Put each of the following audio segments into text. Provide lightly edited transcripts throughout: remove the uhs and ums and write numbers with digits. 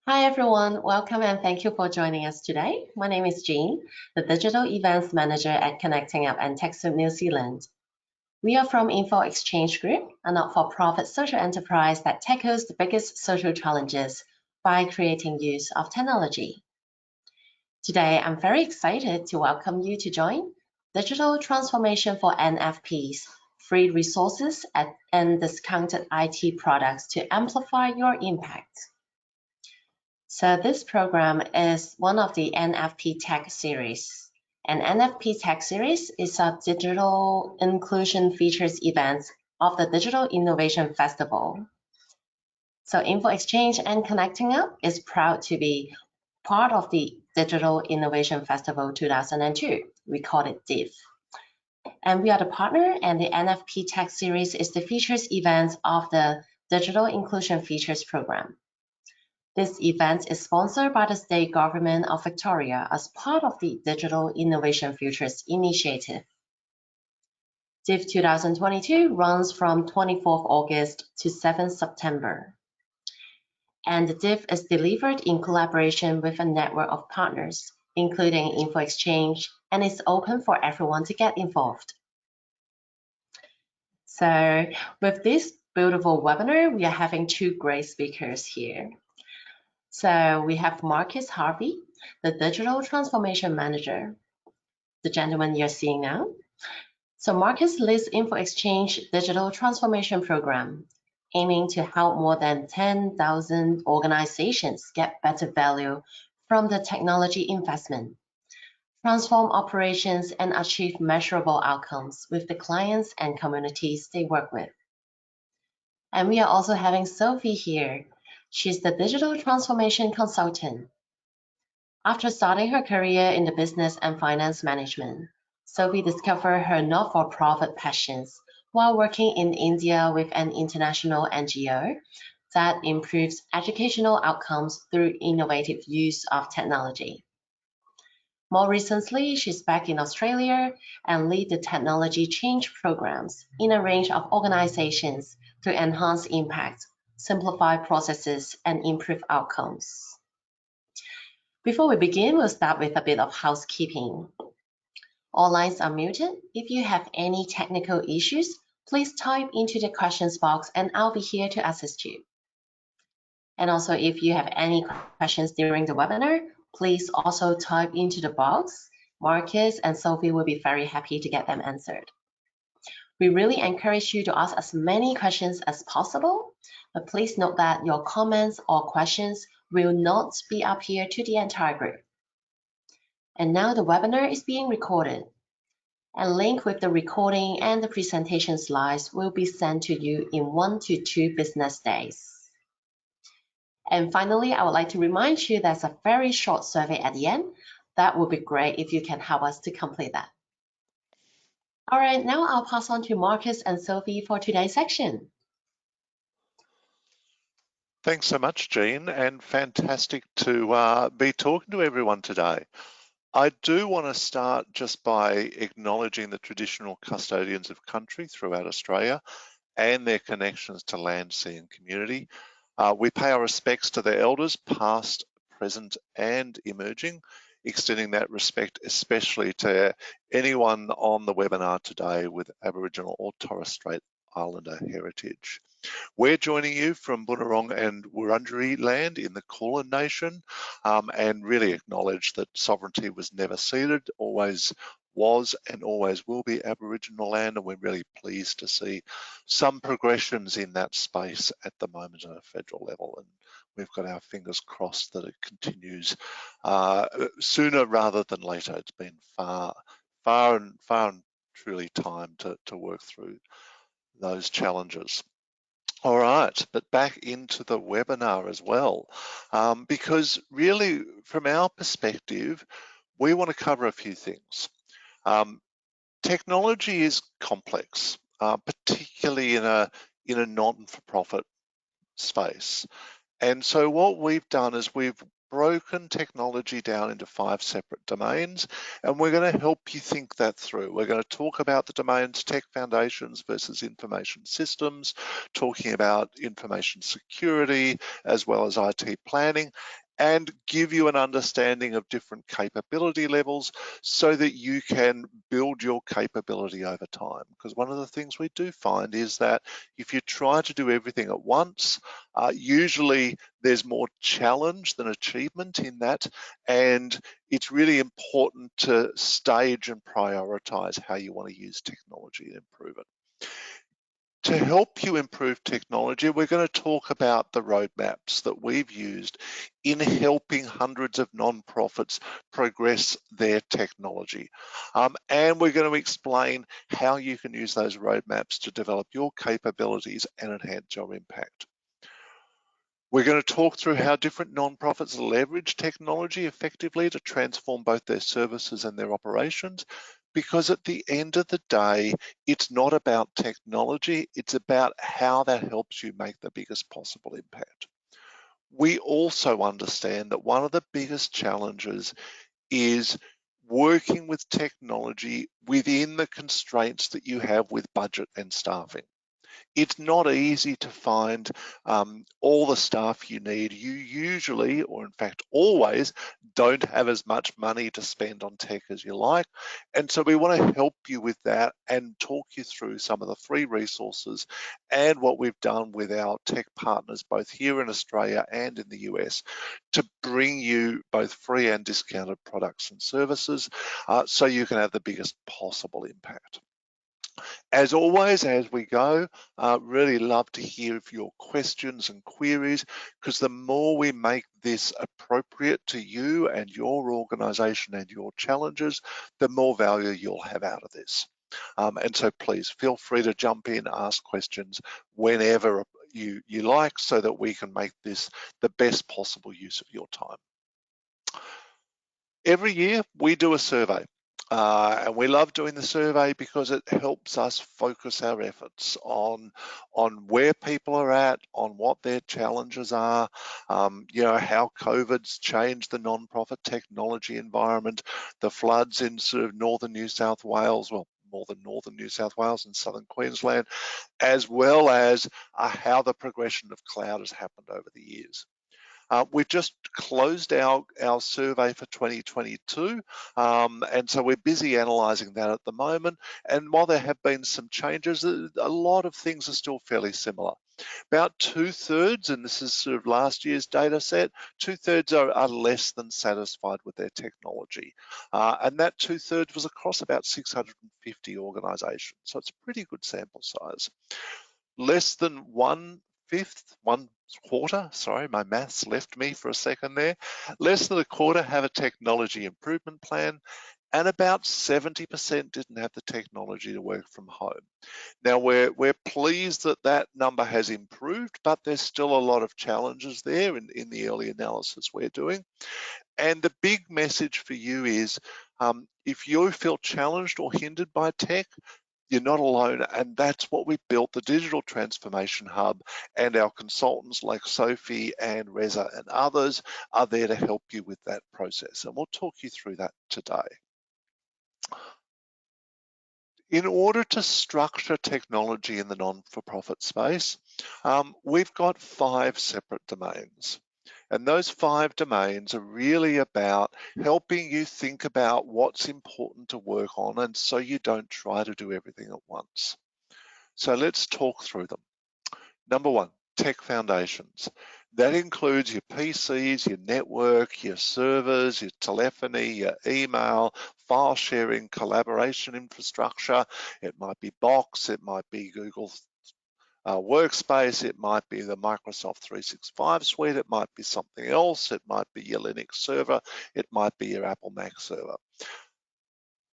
Hi everyone, welcome and thank you for joining us today. My name is Jean, the Digital Events Manager at Connecting Up and TechSoup New Zealand. We are from Info Exchange Group, a not-for-profit social enterprise that tackles the biggest social challenges by creating use of technology. Today, I'm very excited to welcome you to join Digital Transformation for NFPs, free resources and discounted IT products to amplify your impact. So this program is one of the NFP Tech series. An NFP Tech series is a digital inclusion features event of the Digital Innovation Festival. So Info Exchange and Connecting Up is proud to be part of the Digital Innovation Festival 2002. We call it DIF. And we are the partner, and the NFP Tech series is the features event of the Digital Inclusion Features program. This event is sponsored by the state government of Victoria as part of the Digital Innovation Futures Initiative. DIF 2022 runs from 24th August to 7th September. And the DIF is delivered in collaboration with a network of partners, including Info Exchange, and is open for everyone to get involved. So with this beautiful webinar, we are having two great speakers here. So we have Marcus Harvey, the Digital Transformation Manager, the gentleman you're seeing now. So Marcus leads Info Exchange Digital Transformation Program, aiming to help more than 10,000 organizations get better value from the technology investment, transform operations, and achieve measurable outcomes with the clients and communities they work with. And we are also having Sophie here. She's the Digital Transformation Consultant. After starting her career in the business and finance management, Sophie discovered her not-for-profit passions while working in India with an international NGO that improves educational outcomes through innovative use of technology. More recently, she's back in Australia and leads the technology change programs in a range of organizations to enhance impact, simplify processes, and improve outcomes. Before we begin, we'll start with a bit of housekeeping. All lines are muted. If you have any technical issues, please type into the questions box and I'll be here to assist you. And also, if you have any questions during the webinar, please also type into the box. Marcus and Sophie will be very happy to get them answered. We really encourage you to ask as many questions as possible, but please note that your comments or questions will not be up here to the entire group. And now the webinar is being recorded. A link with the recording and the presentation slides will be sent to you in 1 to 2 business days. And finally, I would like to remind you there's a very short survey at the end. That would be great if you can help us to complete that. All right, now I'll pass on to Marcus and Sophie for today's section. Thanks so much, Jean, and fantastic to be talking to everyone today. I do want to start just by acknowledging the traditional custodians of country throughout Australia and their connections to land, sea and community. We pay our respects to their elders, past, present and emerging, extending that respect especially to anyone on the webinar today with Aboriginal or Torres Strait Islander heritage. We're joining you from Bunurong and Wurundjeri land in the Kulin Nation and really acknowledge that sovereignty was never ceded, always was and always will be Aboriginal land, and we're really pleased to see some progressions in that space at the moment at a federal level, and we've got our fingers crossed that it continues sooner rather than later. It's been far and truly time to work through those challenges. All right, but back into the webinar as well, because really from our perspective, we want to cover a few things. Technology is complex, particularly in a non-for-profit space. And so what we've done is we've broken technology down into 5 separate domains, and we're going to help you think that through. We're going to talk about the domains tech foundations versus information systems, talking about information security as well as IT planning, and give you an understanding of different capability levels so that you can build your capability over time. Because one of the things we do find is that if you try to do everything at once, usually there's more challenge than achievement in that, and it's really important to stage and prioritize how you want to use technology and improve it. To help you improve technology, we're going to talk about the roadmaps that we've used in helping hundreds of nonprofits progress their technology. And we're going to explain how you can use those roadmaps to develop your capabilities and enhance your impact. We're going to talk through how different nonprofits leverage technology effectively to transform both their services and their operations, because at the end of the day, it's not about technology, it's about how that helps you make the biggest possible impact. We also understand that one of the biggest challenges is working with technology within the constraints that you have with budget and staffing. It's not easy to find all the staff you need. You usually, or in fact always, don't have as much money to spend on tech as you like. And so we want to help you with that and talk you through some of the free resources and what we've done with our tech partners, both here in Australia and in the US, to bring you both free and discounted products and services so you can have the biggest possible impact. As always, as we go, really love to hear your questions and queries, because the more we make this appropriate to you and your organisation and your challenges, the more value you'll have out of this. And so please feel free to jump in, ask questions whenever you like, so that we can make this the best possible use of your time. Every year we do a survey. And we love doing the survey because it helps us focus our efforts on where people are at, on what their challenges are, how COVID's changed the nonprofit technology environment, the floods in sort of northern New South Wales, well, more than northern New South Wales and southern Queensland, as well as how the progression of cloud has happened over the years. We've just closed our survey for 2022, and so we're busy analysing that at the moment. And while there have been some changes, a lot of things are still fairly similar. About 2/3, and this is sort of last year's data set, 2/3 are less than satisfied with their technology. And that 2/3 was across about 650 organisations. So it's a pretty good sample size. Less than 1/5, sorry, my maths left me for a second there. Less than a quarter have a technology improvement plan, and about 70% didn't have the technology to work from home. Now we're pleased that that number has improved, but there's still a lot of challenges there in the early analysis we're doing. And the big message for you is, if you feel challenged or hindered by tech, you're not alone, and that's what we built, the Digital Transformation Hub, and our consultants like Sophie and Reza and others are there to help you with that process, and we'll talk you through that today. In order to structure technology in the non-for-profit space, we've got 5 separate domains. And those 5 domains are really about helping you think about what's important to work on, and so you don't try to do everything at once. So let's talk through them. Number 1, tech foundations. That includes your PCs, your network, your servers, your telephony, your email, file sharing, collaboration infrastructure. It might be Box, it might be Google Workspace, it might be the Microsoft 365 suite, it might be something else, it might be your Linux server, it might be your Apple Mac server.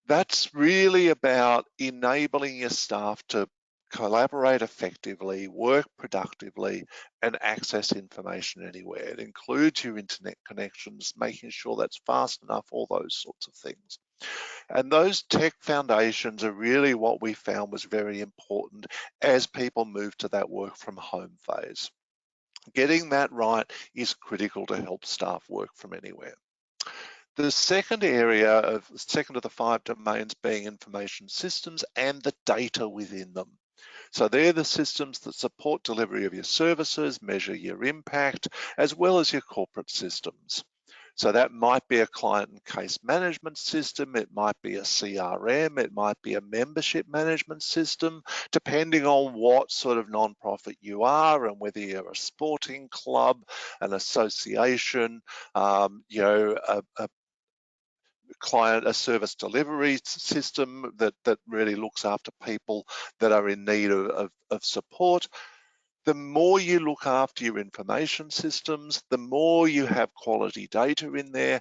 That's really about enabling your staff to collaborate effectively, work productively, and access information anywhere. It includes your internet connections, making sure that's fast enough, all those sorts of things. And those tech foundations are really what we found was very important as people move to that work from home phase. Getting that right is critical to help staff work from anywhere. The second of the 5 domains being information systems and the data within them. So they're the systems that support delivery of your services, measure your impact, as well as your corporate systems. So that might be a client and case management system, it might be a CRM, it might be a membership management system, depending on what sort of nonprofit you are and whether you're a sporting club, an association, a service delivery system that really looks after people that are in need of support. The more you look after your information systems, the more you have quality data in there,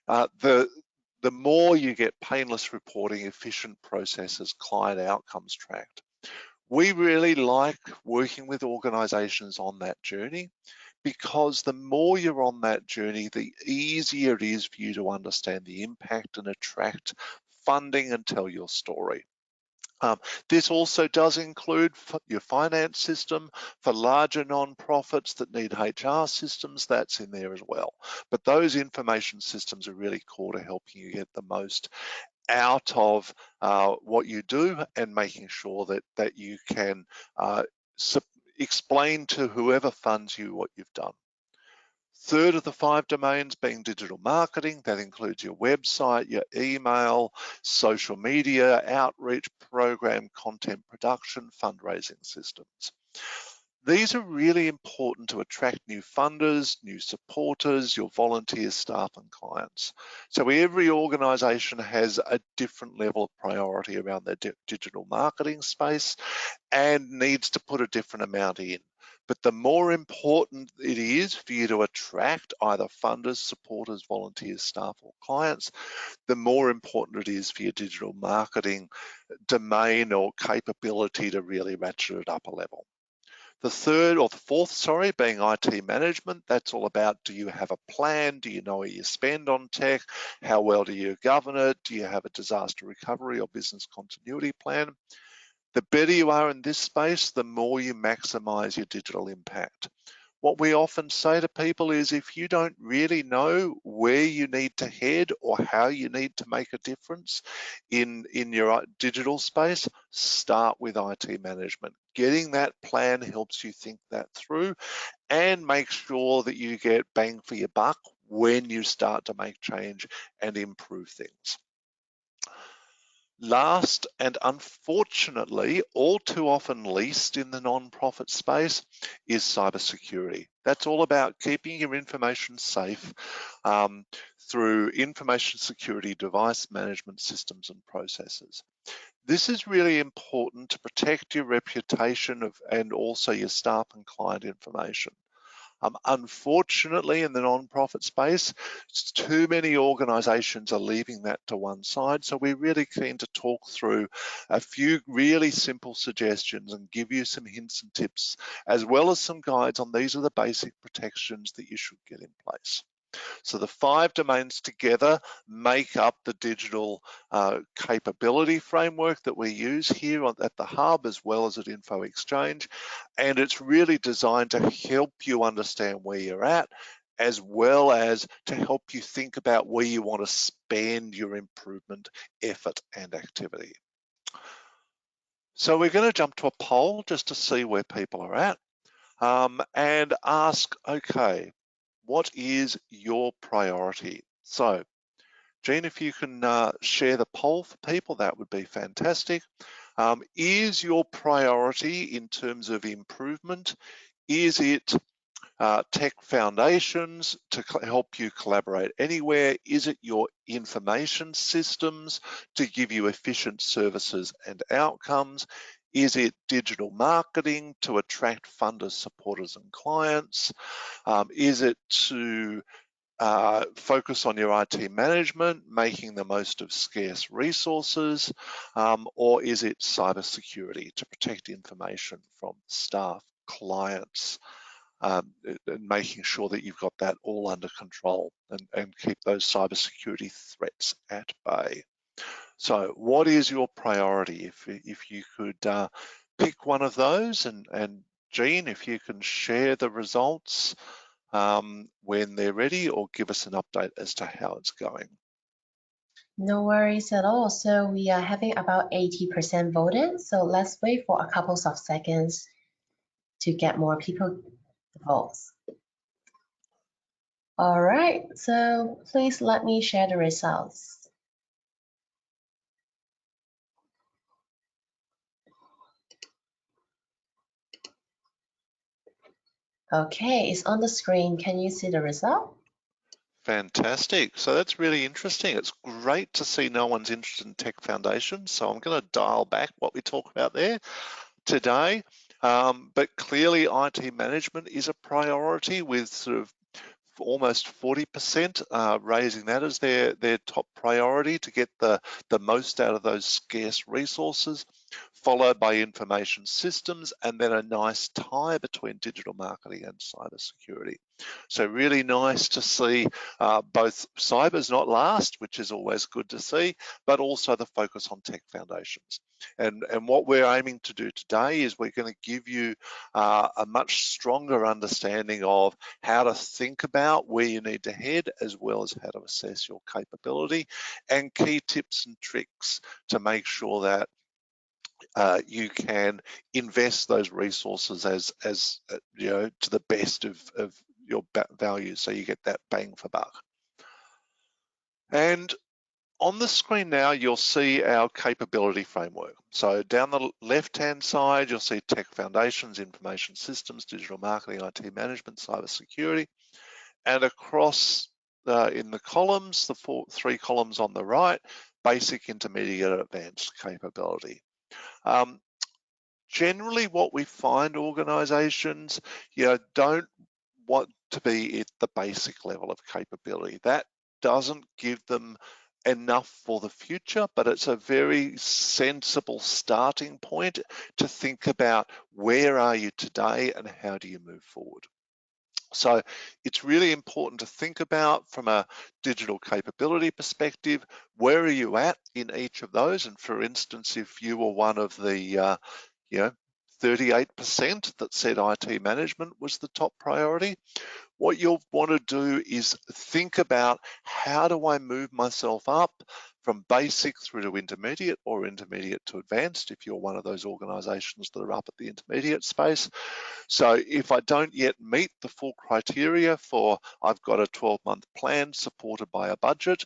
the more you get painless reporting, efficient processes, client outcomes tracked. We really like working with organisations on that journey, because the more you're on that journey, the easier it is for you to understand the impact and attract funding and tell your story. This also does include your finance system. For larger nonprofits that need HR systems, that's in there as well. But those information systems are really core to helping you get the most out of what you do and making sure that you can explain to whoever funds you what you've done. Third of the 5 domains being digital marketing. That includes your website, your email, social media, outreach program, content production, fundraising systems. These are really important to attract new funders, new supporters, your volunteers, staff and clients. So every organisation has a different level of priority around their digital marketing space and needs to put a different amount in. But the more important it is for you to attract either funders, supporters, volunteers, staff or clients, the more important it is for your digital marketing domain or capability to really ratchet it up a level. The fourth, being IT management. That's all about, do you have a plan? Do you know where you spend on tech? How well do you govern it? Do you have a disaster recovery or business continuity plan? The better you are in this space, the more you maximize your digital impact. What we often say to people is, if you don't really know where you need to head or how you need to make a difference in your digital space, start with IT management. Getting that plan helps you think that through and make sure that you get bang for your buck when you start to make change and improve things. Last, and unfortunately all too often least in the nonprofit space, is cybersecurity. That's all about keeping your information safe through information security device management systems and processes. This is really important to protect your reputation and also your staff and client information. Unfortunately, in the nonprofit space, too many organisations are leaving that to one side. So we're really keen to talk through a few really simple suggestions and give you some hints and tips, as well as some guides on these are the basic protections that you should get in place. So the 5 domains together make up the digital capability framework that we use here at the Hub, as well as at Info Exchange. And it's really designed to help you understand where you're at, as well as to help you think about where you want to spend your improvement effort and activity. So we're going to jump to a poll just to see where people are at and ask, okay, what is your priority? So, Jean, if you can share the poll for people, that would be fantastic. Is your priority in terms of improvement, is it tech foundations to help you collaborate anywhere? Is it your information systems to give you efficient services and outcomes? Is it digital marketing to attract funders, supporters and clients? Is it to focus on your IT management, making the most of scarce resources, or is it cybersecurity to protect information from staff, clients, and making sure that you've got that all under control and keep those cybersecurity threats at bay? So what is your priority? If you could pick one of those and Jean, if you can share the results when they're ready, or give us an update as to how it's going. No worries at all. So we are having about 80% voted. So let's wait for a couple of seconds to get more people to vote. All right, so please let me share the results. Okay, it's on the screen. Can you see the result? Fantastic. So that's really interesting. It's great to see no one's interested in tech foundations. So I'm going to dial back what we talk about there today. But clearly IT management is a priority, with sort of almost 40% raising that as their top priority to get the most out of those scarce resources, followed by information systems, and then a nice tie between digital marketing and cybersecurity. So really nice to see both cyber's not last, which is always good to see, but also the focus on tech foundations. And what we're aiming to do today is we're going to give you a much stronger understanding of how to think about where you need to head, as well as how to assess your capability, and key tips and tricks to make sure that you can invest those resources as you know, to the best of your value, so you get that bang for buck. And on the screen now, you'll see our capability framework. So down the left-hand side, you'll see tech foundations, information systems, digital marketing, IT management, cybersecurity. And across in the columns, the three columns on the right, basic, intermediate, advanced capability. Generally, what we find organisations, don't want to be at the basic level of capability. That doesn't give them enough for the future, but it's a very sensible starting point to think about where are you today and how do you move forward. So it's really important to think about, from a digital capability perspective, where are you at in each of those? And for instance, if you were one of the 38% that said IT management was the top priority, what you'll want to do is think about, how do I move myself up from basic through to intermediate, or intermediate to advanced if you're one of those organisations that are up at the intermediate space. So if I don't yet meet the full criteria for, I've got a 12-month plan supported by a budget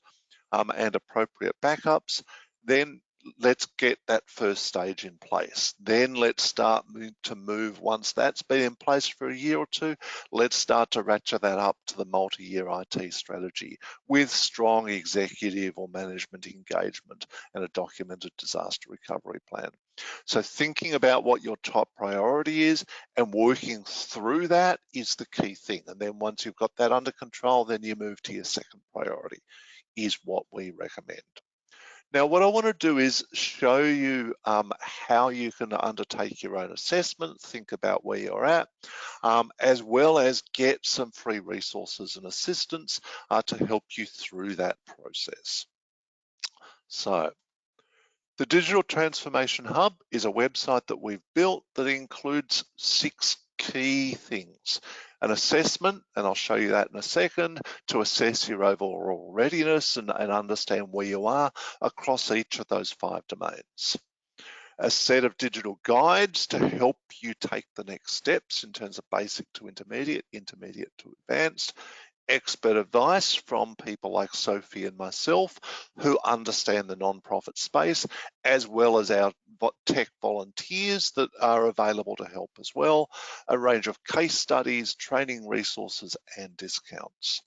and appropriate backups, then let's get that first stage in place. Then let's start to move, once that's been in place for a year or two, let's start to ratchet that up to the multi-year IT strategy with strong executive or management engagement and a documented disaster recovery plan. So thinking about what your top priority is and working through that is the key thing. And then once you've got that under control, then you move to your second priority, is what we recommend. Now, what I want to do is show you how you can undertake your own assessment, think about where you're at, as well as get some free resources and assistance to help you through that process. So, the Digital Transformation Hub is a website that we've built that includes 6 key things. An assessment, and I'll show you that in a second, to assess your overall readiness and understand where you are across each of those 5 domains. A set of digital guides to help you take the next steps in terms of basic to intermediate, intermediate to advanced. Expert advice from people like Sophie and myself, who understand the non-profit space, as well as our tech volunteers that are available to help as well, a range of case studies, training resources, and discounts.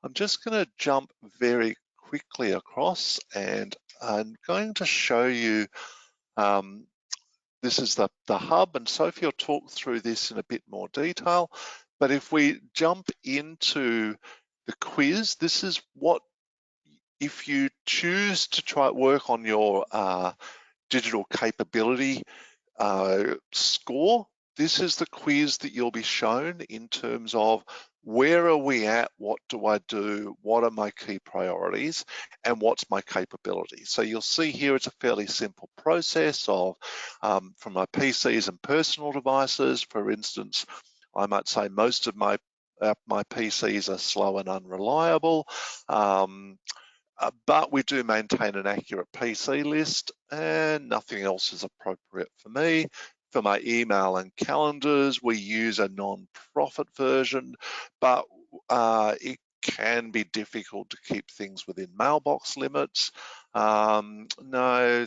I'm just going to jump very quickly across, and I'm going to show you, this is the hub, and Sophie will talk through this in a bit more detail. But if we jump into the quiz, this is what, if you choose to try work on your digital capability score, this is the quiz that you'll be shown in terms of Where are we at? What do I do? What are my key priorities? And what's my capability? So you'll see here it's a fairly simple process of from my PCs and personal devices. For instance, I might say most of my PCs are slow and unreliable. But we do maintain an accurate PC list, and nothing else is appropriate for me. For my email and calendars, we use a non-profit version, but it can be difficult to keep things within mailbox limits. No,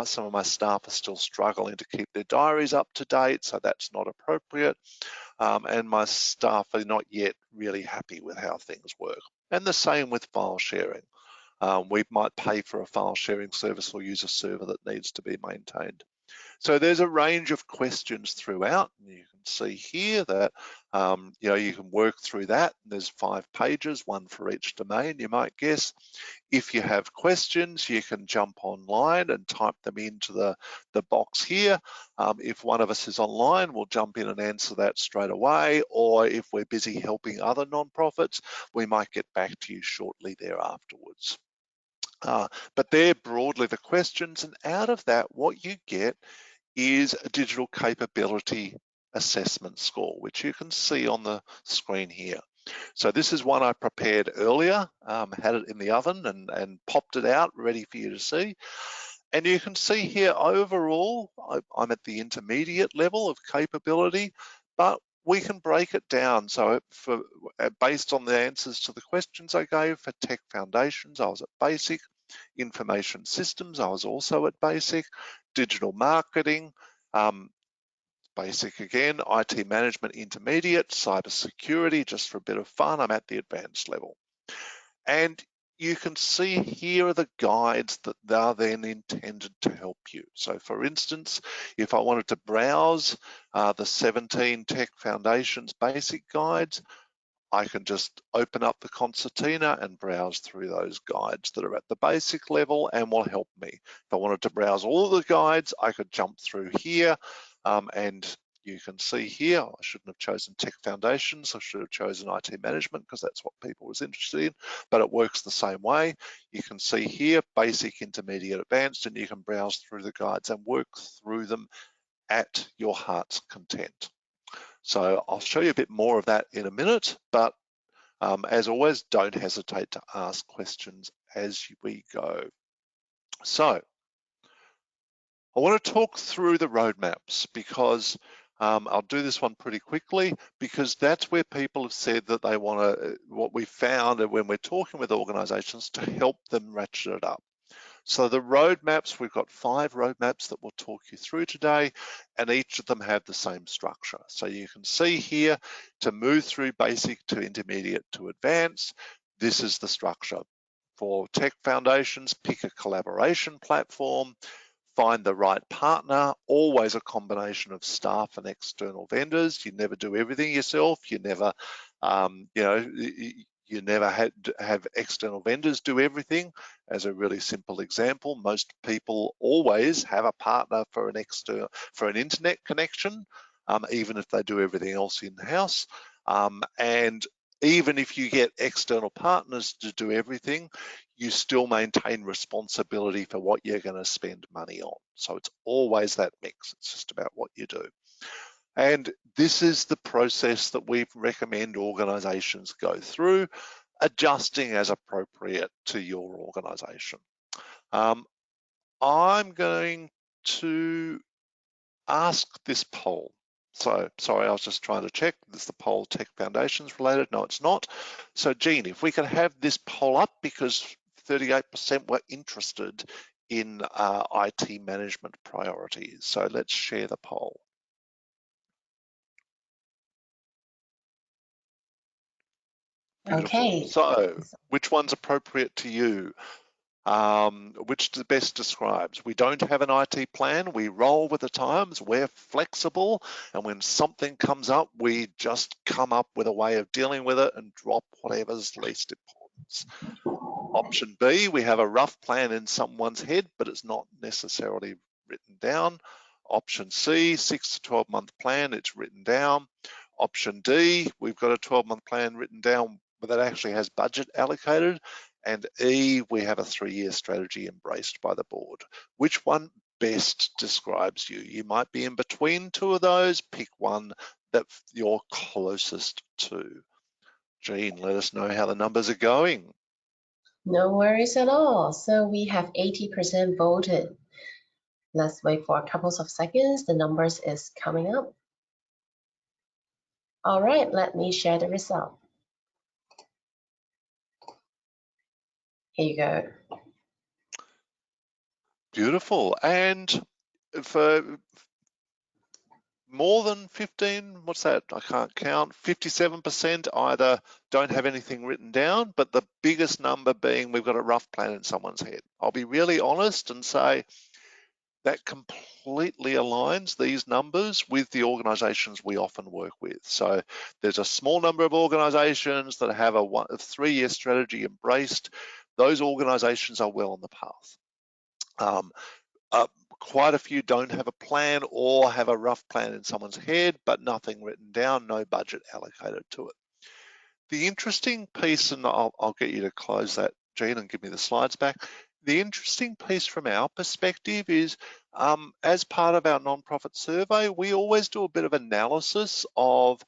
some of my staff are still struggling to keep their diaries up to date, so that's not appropriate. And my staff are not yet really happy with how things work. And the same with file sharing. We might pay for a file sharing service or use a server that needs to be maintained. So there's a range of questions throughout. And you can see here that you can work through that. There's 5 pages, one for each domain, you might guess. If you have questions, you can jump online and type them into the box here. If one of us is online, we'll jump in and answer that straight away. Or if we're busy helping other nonprofits, we might get back to you shortly there afterwards. But they're broadly the questions, and out of that, what you get is a digital capability assessment score, which you can see on the screen here. So this is one I prepared earlier, had it in the oven and popped it out ready for you to see. And you can see here overall, I'm at the intermediate level of capability, but we can break it down. So based on the answers to the questions I gave for Tech Foundations, I was at basic. Information systems, I was also at basic. Digital marketing, basic again. IT management, intermediate. Cybersecurity, just for a bit of fun, I'm at the advanced level. And you can see here are the guides that are then intended to help you. So for instance, if I wanted to browse the 17 Tech Foundations basic guides, I can just open up the concertina and browse through those guides that are at the basic level and will help me. If I wanted to browse all of the guides, I could jump through here and you can see here, I shouldn't have chosen Tech Foundations, I should have chosen IT Management because that's what people was interested in, but it works the same way. You can see here, basic, intermediate, advanced, and you can browse through the guides and work through them at your heart's content. So I'll show you a bit more of that in a minute, but as always, don't hesitate to ask questions as we go. So I want to talk through the roadmaps because I'll do this one pretty quickly because that's where people have said that they want to, what we found when we're talking with organizations to help them ratchet it up. So the roadmaps, we've got 5 roadmaps that we'll talk you through today, and each of them have the same structure. So you can see here, to move through basic to intermediate to advanced, this is the structure. For Tech Foundations, pick a collaboration platform, find the right partner, always a combination of staff and external vendors. You never do everything yourself. You never, you never have external vendors do everything. As a really simple example, most people always have a partner for an internet connection, even if they do everything else in-house. And even if you get external partners to do everything, you still maintain responsibility for what you're going to spend money on. So it's always that mix. It's just about what you do. And this is the process that we recommend organizations go through, adjusting as appropriate to your organization. I'm going to ask this poll. So, sorry, I was just trying to check. Is the poll Tech Foundations related? No, it's not. So, Jean, if we could have this poll up because 38% were interested in IT management priorities. So let's share the poll. Beautiful. Okay. So, which one's appropriate to you? Which best describes? We don't have an IT plan. We roll with the times. We're flexible. And when something comes up, we just come up with a way of dealing with it and drop whatever's least importance. Option B, we have a rough plan in someone's head, but it's not necessarily written down. Option C, 6 to 12 month plan, it's written down. Option D, we've got a 12-month plan written down that actually has budget allocated. And E, we have a 3-year strategy embraced by the board. Which one best describes you? You might be in between two of those. Pick one that you're closest to. Jean, let us know how the numbers are going. No worries at all. So we have 80% voted. Let's wait for a couple of seconds. The numbers is coming up. All right, let me share the result. Here you go. Beautiful. And for more than 15, what's that? I can't count. 57% either don't have anything written down, but the biggest number being we've got a rough plan in someone's head. I'll be really honest and say that completely aligns these numbers with the organisations we often work with. So there's a small number of organisations that have a 3-year strategy embraced. Those organisations are well on the path. Quite a few don't have a plan or have a rough plan in someone's head, but nothing written down, no budget allocated to it. The interesting piece, and I'll get you to close that, Jean, and give me the slides back. The interesting piece from our perspective is, as part of our nonprofit survey, we always do a bit of analysis of,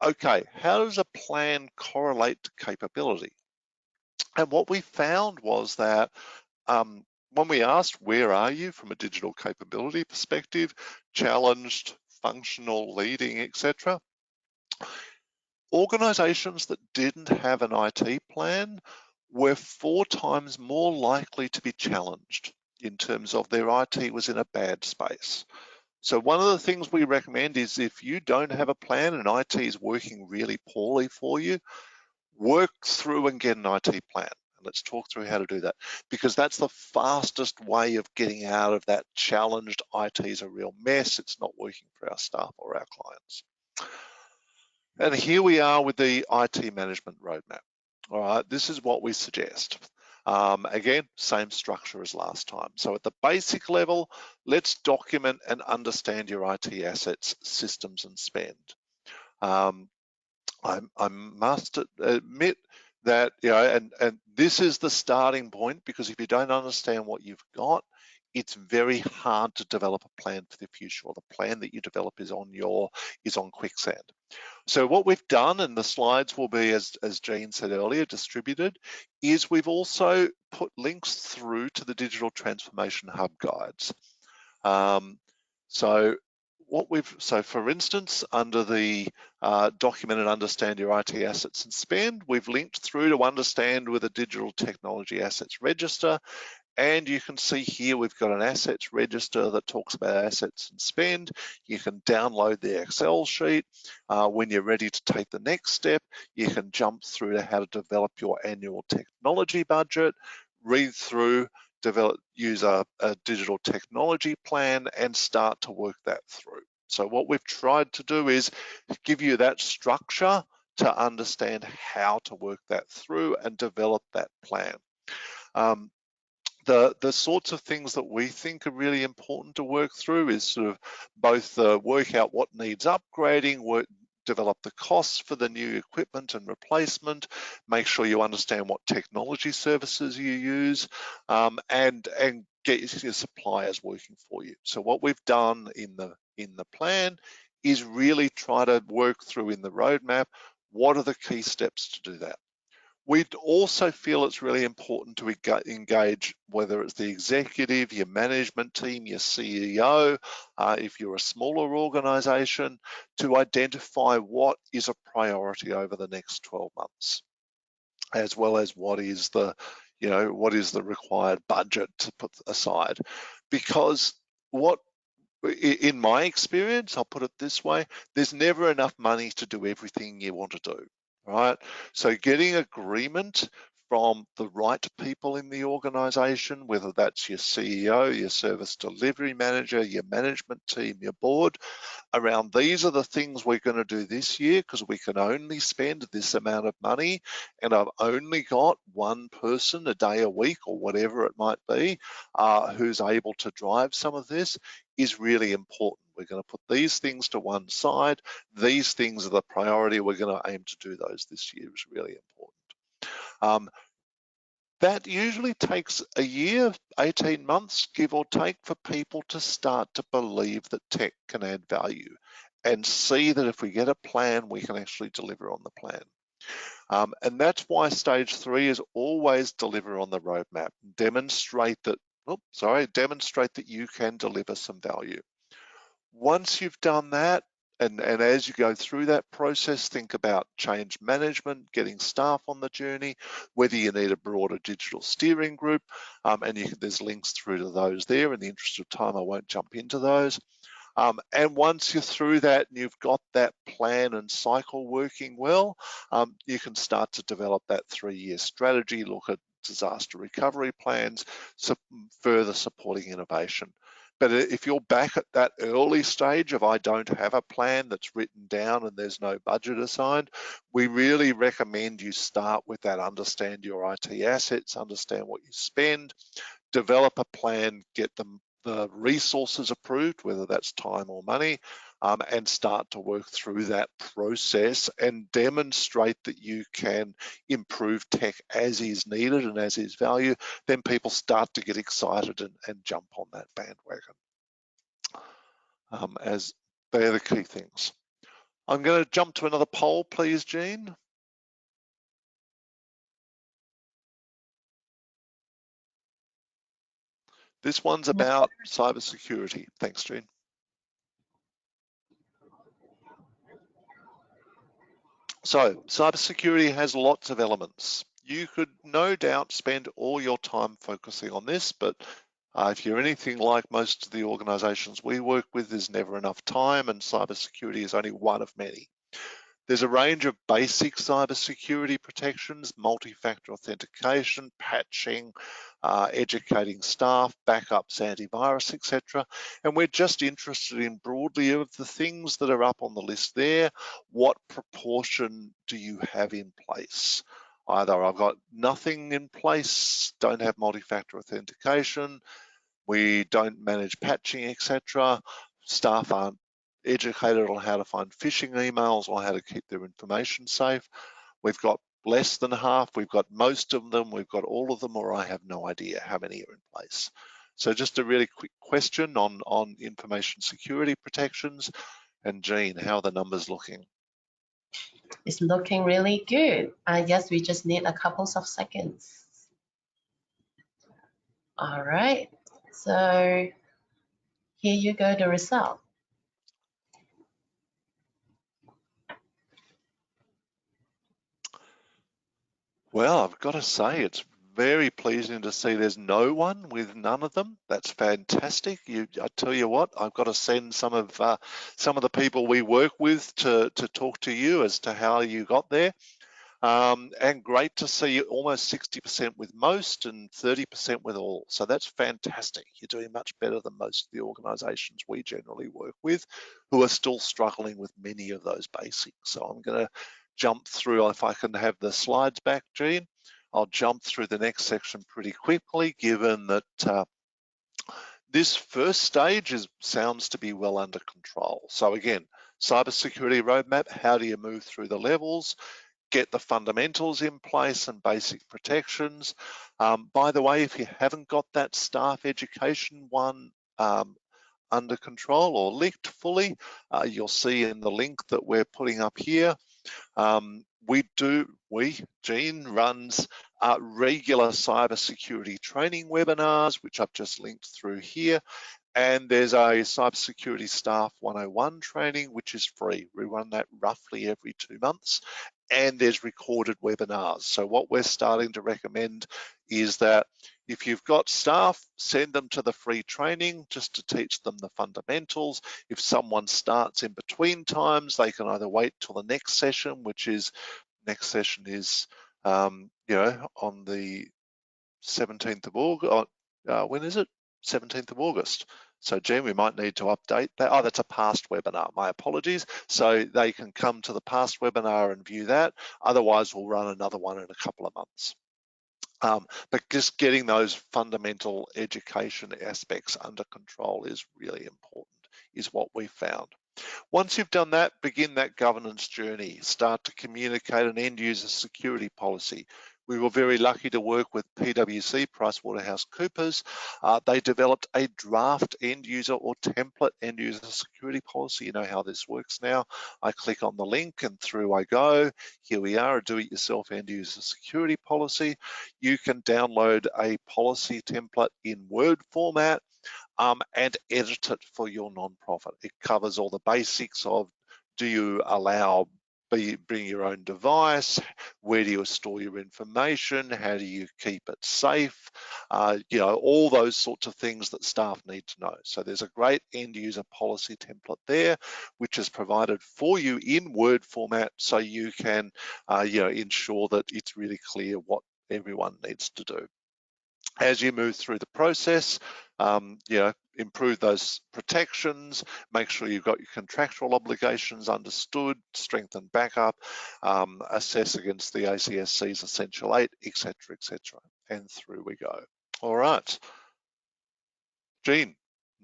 okay, how does a plan correlate to capability? And what we found was that when we asked, where are you from a digital capability perspective, challenged, functional, leading, etc., organisations that didn't have an IT plan were 4 times more likely to be challenged in terms of their IT was in a bad space. So one of the things we recommend is if you don't have a plan and IT is working really poorly for you, work through and get an IT plan. Let's talk through how to do that, because that's the fastest way of getting out of that challenged IT is a real mess. It's not working for our staff or our clients. And here we are with the IT management roadmap. All right, this is what we suggest. Again, same structure as last time. So at the basic level, let's document and understand your IT assets, systems, and spend. I must admit that, and this is the starting point, because if you don't understand what you've got, it's very hard to develop a plan for the future, or the plan that you develop is on quicksand. So what we've done, and the slides will be, as Jean said earlier, distributed, is we've also put links through to the Digital Transformation Hub guides. So for instance, under the document and understand your IT assets and spend, we've linked through to understand with a digital technology assets register. And you can see here we've got an assets register that talks about assets and spend. You can download the Excel sheet. When you're ready to take the next step, you can jump through to how to develop your annual technology budget, read through, use a digital technology plan, and start to work that through. So what we've tried to do is give you that structure to understand how to work that through and develop that plan. The sorts of things that we think are really important to work through is sort of both work out what needs upgrading, develop the costs for the new equipment and replacement, make sure you understand what technology services you use, and get your suppliers working for you. So what we've done in the plan is really try to work through in the roadmap, what are the key steps to do that. We'd also feel it's really important to engage, whether it's the executive, your management team, your CEO, if you're a smaller organisation, to identify what is a priority over the next 12 months, as well as what is the required budget to put aside. Because in my experience, I'll put it this way, there's never enough money to do everything you want to do. Right? So getting agreement from the right people in the organization, whether that's your CEO, your service delivery manager, your management team, your board, around these are the things we're going to do this year, because we can only spend this amount of money, and I've only got one person a day a week or whatever it might be who's able to drive some of this, is really important. We're going to put these things to one side. These things are the priority. We're going to aim to do those this year is really important. That usually takes a year, 18 months, give or take, for people to start to believe that tech can add value and see that if we get a plan, we can actually deliver on the plan. And that's why stage 3 is always deliver on the roadmap. Demonstrate that you can deliver some value. Once you've done that, and as you go through that process, think about change management, getting staff on the journey, whether you need a broader digital steering group, and there's links through to those there. In the interest of time, I won't jump into those. And once you're through that and you've got that plan and cycle working well, you can start to develop that 3-year strategy, look at disaster recovery plans, further supporting innovation. But if you're back at that early stage of I don't have a plan that's written down and there's no budget assigned, we really recommend you start with that, understand your IT assets, understand what you spend, develop a plan, get the resources approved, whether that's time or money, and start to work through that process and demonstrate that you can improve tech as is needed and as is value. Then people start to get excited and jump on that bandwagon, as they're the key things. I'm going to jump to another poll, please, Jean. This one's about cybersecurity. Thanks, Jean. So cybersecurity has lots of elements. You could no doubt spend all your time focusing on this, but if you're anything like most of the organizations we work with, there's never enough time, and cybersecurity is only one of many. There's a range of basic cybersecurity protections, multi-factor authentication, patching, educating staff, backups, antivirus, etc. And we're just interested in broadly of the things that are up on the list there. What proportion do you have in place? Either I've got nothing in place, don't have multi-factor authentication, we don't manage patching, etc. Staff aren't educated on how to find phishing emails or how to keep their information safe. We've got less than half, we've got most of them, we've got all of them, or I have no idea how many are in place. So just a really quick question on information security protections. And Jean, how are the numbers looking? It's looking really good. I guess we just need a couple of seconds. All right, so here you go, the result. Well, I've got to say, it's very pleasing to see there's no one with none of them. That's fantastic. I tell you what, I've got to send some of the people we work with to talk to you as to how you got there. And great to see almost 60% with most and 30% with all. So that's fantastic. You're doing much better than most of the organisations we generally work with, who are still struggling with many of those basics. So I'm going to jump through, if I can have the slides back, Jean. I'll jump through the next section pretty quickly, given that this first stage sounds to be well under control. So again, cybersecurity roadmap, how do you move through the levels? Get the fundamentals in place and basic protections. By the way, if you haven't got that staff education one under control or linked fully, you'll see in the link that we're putting up here. Jean runs regular cybersecurity training webinars, which I've just linked through here. And there's a Cybersecurity Staff 101 training, which is free. We run that roughly every 2 months. And there's recorded webinars. So what we're starting to recommend is that if you've got staff, send them to the free training just to teach them the fundamentals. If someone starts in between times, they can either wait till the next session, on the 17th of August. When is it? 17th of August. So Jean, we might need to update that. Oh, that's a past webinar, my apologies. So they can come to the past webinar and view that. Otherwise, we'll run another one in a couple of months. But just getting those fundamental education aspects under control is really important, is what we found. Once you've done that, begin that governance journey. Start to communicate an end user security policy. We were very lucky to work with PwC, PricewaterhouseCoopers. They developed a draft end user or template end user security policy. You know how this works now. I click on the link and through I go. Here we are, a do-it-yourself end user security policy. You can download a policy template in Word format and edit it for your nonprofit. It covers all the basics of, do you allow bring your own device? Where do you store your information? How do you keep it safe? You know, all those sorts of things that staff need to know. So there's a great end user policy template there, which is provided for you in Word format, so you can, you know, ensure that it's really clear what everyone needs to do. As you move through the process, you know, improve those protections, make sure you've got your contractual obligations understood, strengthen backup, assess against the ACSC's Essential 8, etc., etc. And through we go. All right. Jean,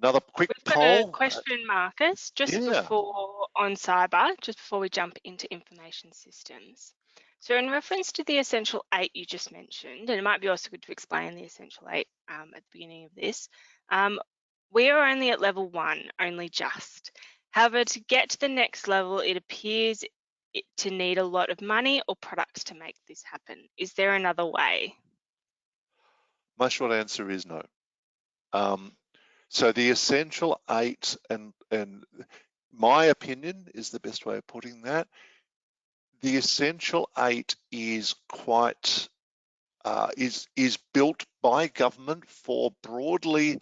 another quick We've got a poll. question, Marcus, just Yeah. before on cyber, just before we jump into information systems. So in reference to the Essential 8 you just mentioned, and it might be also good to explain the Essential 8 at the beginning of this, we are only at level 1, only just. However, to get to the next level, it appears to need a lot of money or products to make this happen. Is there another way? My short answer is no. So the Essential 8, and my opinion is the best way of putting that, the Essential 8 is quite is built by government for broadly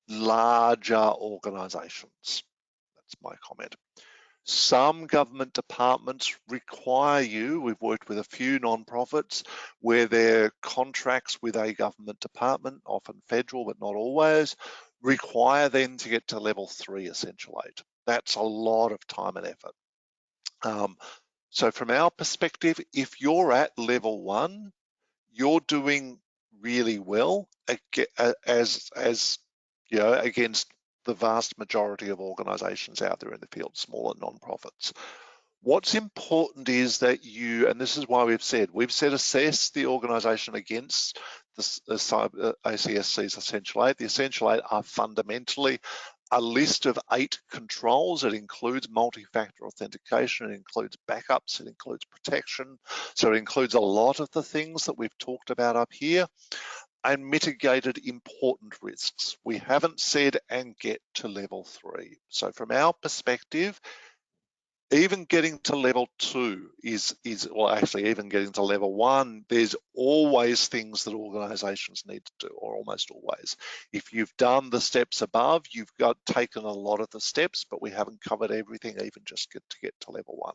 larger organisations. That's my comment. Some government departments require you, we've worked with a few non-profits where their contracts with a government department, often federal but not always, require them to get to level 3 Essential 8. That's a lot of time and effort. So from our perspective, if you're at level 1, you're doing really well as you know, against the vast majority of organisations out there in the field, smaller non-profits. What's important is that you, and this is why we've said assess the organisation against the ACSC's Essential 8. The Essential 8 are fundamentally a list of 8 controls. It includes multi-factor authentication, it includes backups, it includes protection. So it includes a lot of the things that we've talked about up here, and mitigated important risks. We haven't said and get to level 3. So from our perspective, even getting to level 2 is well, actually even getting to level 1, there's always things that organisations need to do, or almost always. If you've done the steps above, you've taken a lot of the steps, but we haven't covered everything, even just to get to level 1.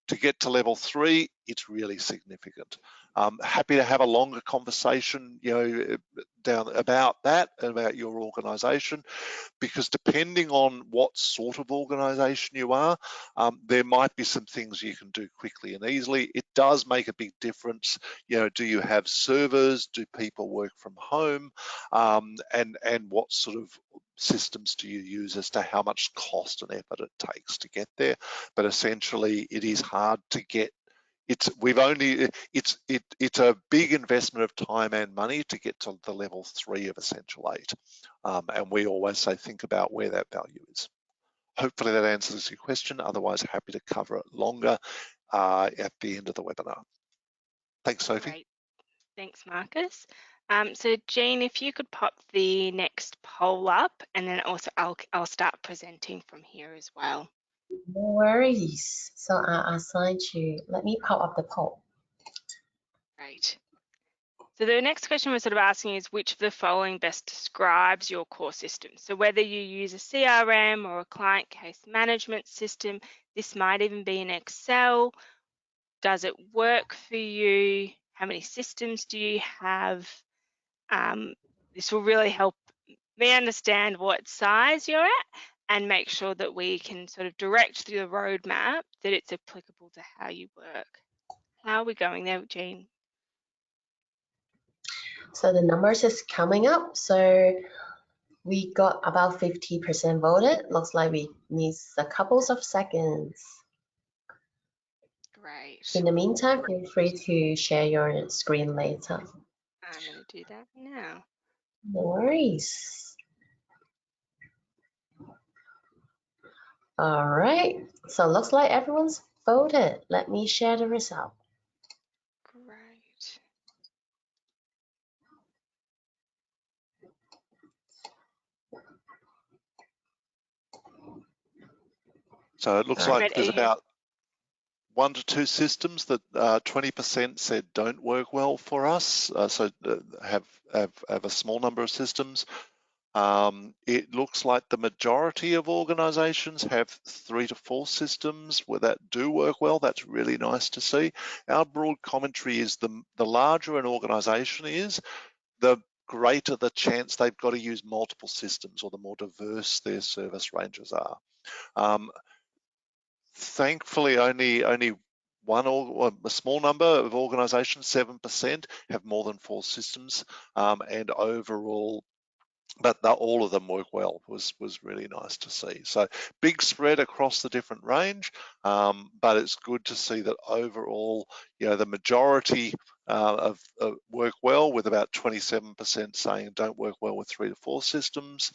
To get to level 3, it's really significant. Happy to have a longer conversation, you know, down about that, about your organisation, because depending on what sort of organisation you are, there might be some things you can do quickly and easily. It does make a big difference. You know, do you have servers? Do people work from home? And what sort of systems do you use as to how much cost and effort it takes to get there? But essentially, it is hard to get. It's a big investment of time and money to get to the level 3 of Essential 8, and we always say think about where that value is. Hopefully that answers your question. Otherwise, happy to cover it longer at the end of the webinar. Thanks, Sophie. Great. Thanks, Marcus. So Jean, if you could pop the next poll up, and then also I'll start presenting from here as well. No worries. So I'll assign you. Let me pop up the poll. Great. So the next question we're sort of asking is which of the following best describes your core system? So whether you use a CRM or a client case management system, this might even be in Excel. Does it work for you? How many systems do you have? This will really help me understand what size you're at and make sure that we can sort of direct through the roadmap that it's applicable to how you work. How are we going there, Jean? So the numbers is coming up. So we got about 50% voted. Looks like we need a couple of seconds. Great. In the meantime, feel free to share your screen later. I'm going to do that now. No worries. All right. So looks like everyone's voted. Let me share the result. Great. So it looks All right. like there's about 1 to 2 systems that 20% said don't work well for us. Have a small number of systems. It looks like the majority of organisations have 3 to 4 systems where that do work well. That's really nice to see. Our broad commentary is the larger an organisation is, the greater the chance they've got to use multiple systems, or the more diverse their service ranges are. Thankfully, only one or a small number of organisations, 7%, have more than 4 systems, and overall, but all of them work well. Was really nice to see. So big spread across the different range, but it's good to see that overall, the majority of work well, with about 27% saying don't work well with 3 to 4 systems,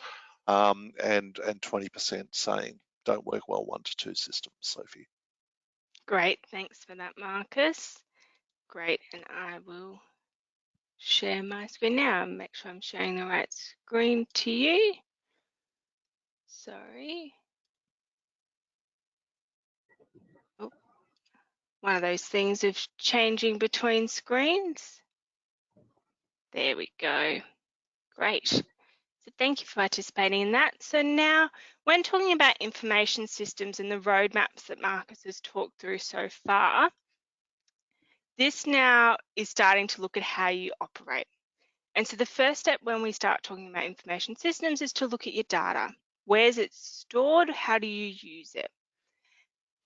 and 20% saying don't work well 1 to 2 systems. Sophie. Great, thanks for that, Marcus. Great, and I will share my screen now and make sure I'm sharing the right screen to you. Sorry. Oh, one of those things of changing between screens. There we go. Great. So thank you for participating in that. So now, when talking about information systems and the roadmaps that Marcus has talked through so far, this now is starting to look at how you operate. And so the first step when we start talking about information systems is to look at your data. Where's it stored? How do you use it?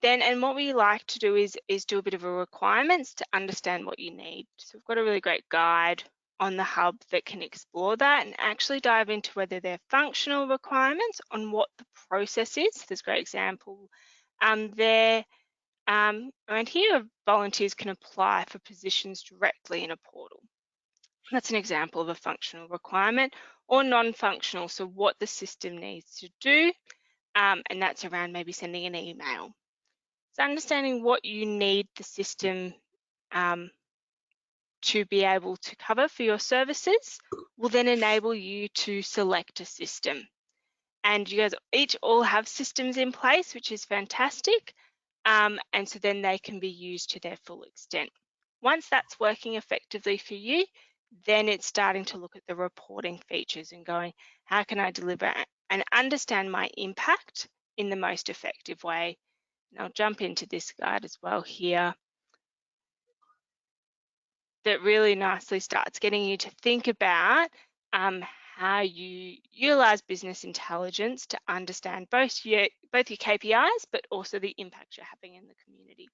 Then, and what we like to do is do a bit of a requirements to understand what you need. So we've got a really great guide on the hub that can explore that and actually dive into whether they're functional requirements on what the process is. There's a great example there. Around here, volunteers can apply for positions directly in a portal. That's an example of a functional requirement, or non-functional, so what the system needs to do, and that's around maybe sending an email. So understanding what you need the system to be able to cover for your services will then enable you to select a system. And you guys each all have systems in place, which is fantastic. And so then they can be used to their full extent. Once that's working effectively for you, then it's starting to look at the reporting features and going, how can I deliver and understand my impact in the most effective way? And I'll jump into this guide as well here. That really nicely starts getting you to think about how you utilize business intelligence to understand both your KPIs, but also the impact you're having in the community.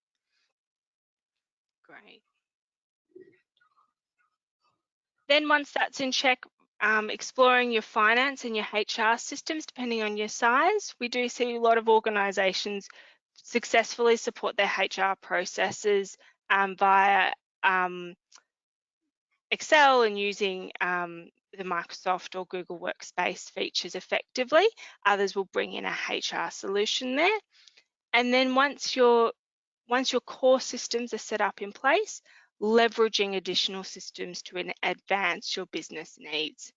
Great. Then once that's in check, exploring your finance and your HR systems, depending on your size, we do see a lot of organisations successfully support their HR processes via Excel and using the Microsoft or Google Workspace features effectively. Others will bring in a HR solution there. And then once your core systems are set up in place, leveraging additional systems to advance your business needs.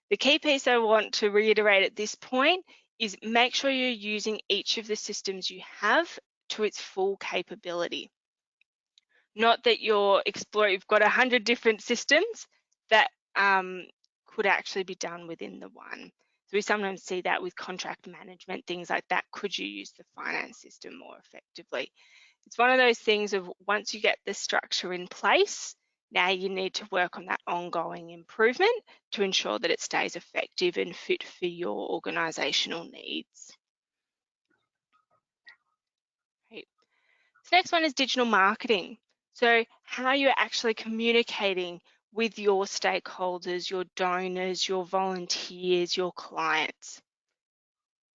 The key piece I want to reiterate at this point is make sure you're using each of the systems you have to its full capability. Not that you've got 100 different systems that could actually be done within the one. So we sometimes see that with contract management, things like that. Could you use the finance system more effectively? It's one of those things of once you get the structure in place, now you need to work on that ongoing improvement to ensure that it stays effective and fit for your organisational needs. Right. So next one is digital marketing. So how you're actually communicating with your stakeholders, your donors, your volunteers, your clients.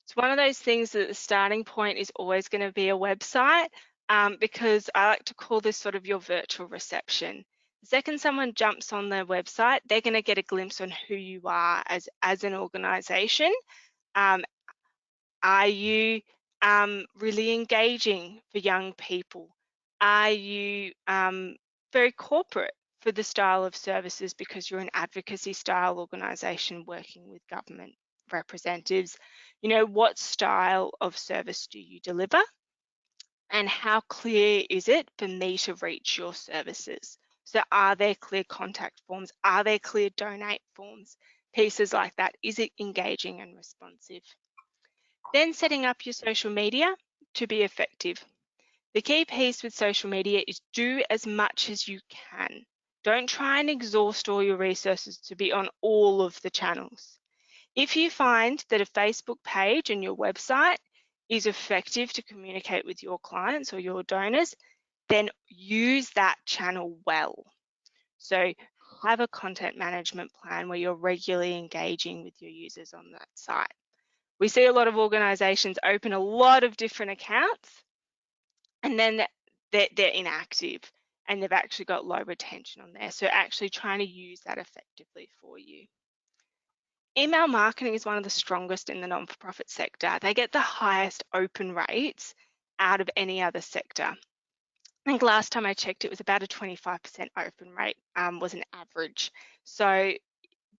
It's one of those things that the starting point is always going to be a website, because I like to call this sort of your virtual reception. The second someone jumps on their website, they're going to get a glimpse on who you are as an organisation. Are you really engaging for young people? Are you very corporate for the style of services because you're an advocacy style organisation working with government representatives? You know, what style of service do you deliver? And how clear is it for me to reach your services? So are there clear contact forms? Are there clear donate forms? Pieces like that. Is it engaging and responsive? Then setting up your social media to be effective. The key piece with social media is do as much as you can. Don't try and exhaust all your resources to be on all of the channels. If you find that a Facebook page and your website is effective to communicate with your clients or your donors, then use that channel well. So have a content management plan where you're regularly engaging with your users on that site. We see a lot of organizations open a lot of different accounts and then they're inactive and they've actually got low retention on there. So actually trying to use that effectively for you. Email marketing is one of the strongest in the non-for-profit sector. They get the highest open rates out of any other sector. I think last time I checked, it was about a 25% open rate was an average. So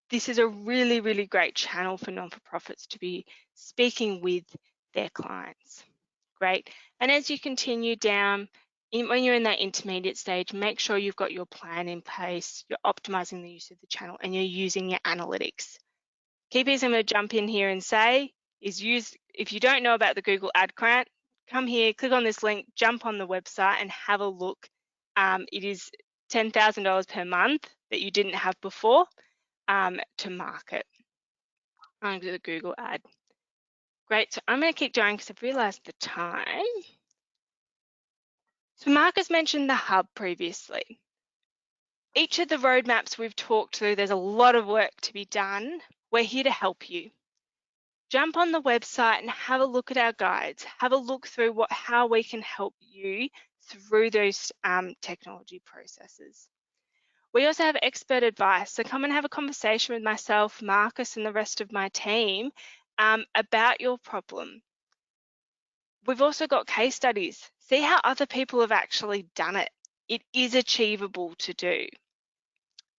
this is a really, really great channel for non-for-profits to be speaking with their clients. Great. And as you continue down, when you're in that intermediate stage, make sure you've got your plan in place, you're optimizing the use of the channel, and you're using your analytics. Key piece I'm going to jump in here and say is if you don't know about the Google Ad Grant, come here, click on this link, jump on the website and have a look. It is $10,000 per month that you didn't have before to market under the Google ad. Great, so I'm going to keep going because I've realized the time. So Marcus mentioned the hub previously. Each of the roadmaps we've talked through, there's a lot of work to be done. We're here to help you. Jump on the website and have a look at our guides. Have a look through how we can help you through those technology processes. We also have expert advice, so come and have a conversation with myself, Marcus, and the rest of my team about your problem. We've also got case studies. See how other people have actually done it. It is achievable to do.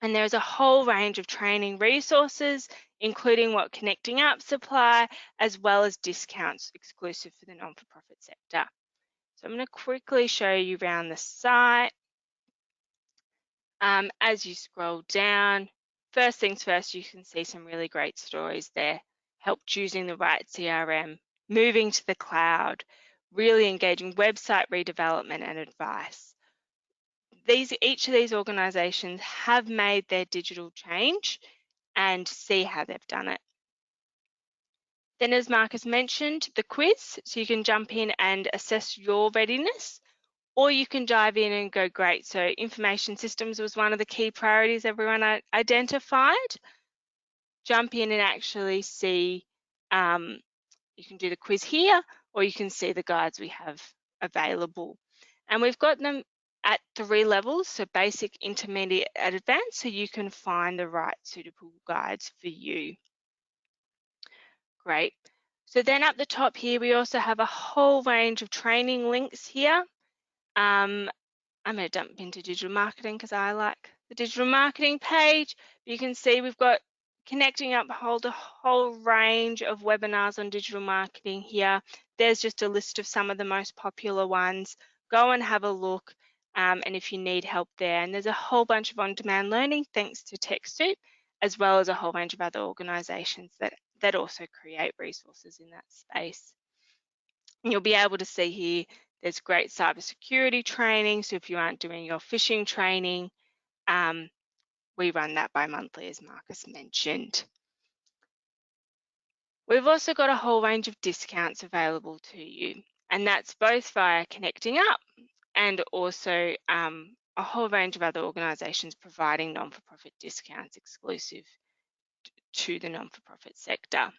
And there's a whole range of training resources, including what Connecting Up supply, as well as discounts exclusive for the non-for-profit sector. So I'm going to quickly show you around the site. As you scroll down, first things first, you can see some really great stories there. Help choosing the right CRM, moving to the cloud, really engaging website redevelopment and advice. Each of these organisations have made their digital change and see how they've done it. Then, as Marcus mentioned, the quiz, so you can jump in and assess your readiness, or you can dive in and go, great, so information systems was one of the key priorities everyone identified. Jump in and actually see, you can do the quiz here, or you can see the guides we have available. And we've got them at 3 levels, so basic, intermediate, and advanced, so you can find the right suitable guides for you. Great. So then up the top here, we also have a whole range of training links here. I'm going to dump into digital marketing because I like the digital marketing page. You can see we've got Connecting Up, hold a whole range of webinars on digital marketing here. There's just a list of some of the most popular ones. Go and have a look, and if you need help there. And there's a whole bunch of on-demand learning thanks to TechSoup, as well as a whole range of other organisations that also create resources in that space. And you'll be able to see here, there's great cybersecurity training. So if you aren't doing your phishing training, we run that bi-monthly, as Marcus mentioned. We've also got a whole range of discounts available to you, and that's both via Connecting Up and also a whole range of other organisations providing non-for-profit discounts exclusive to the non-for-profit sector.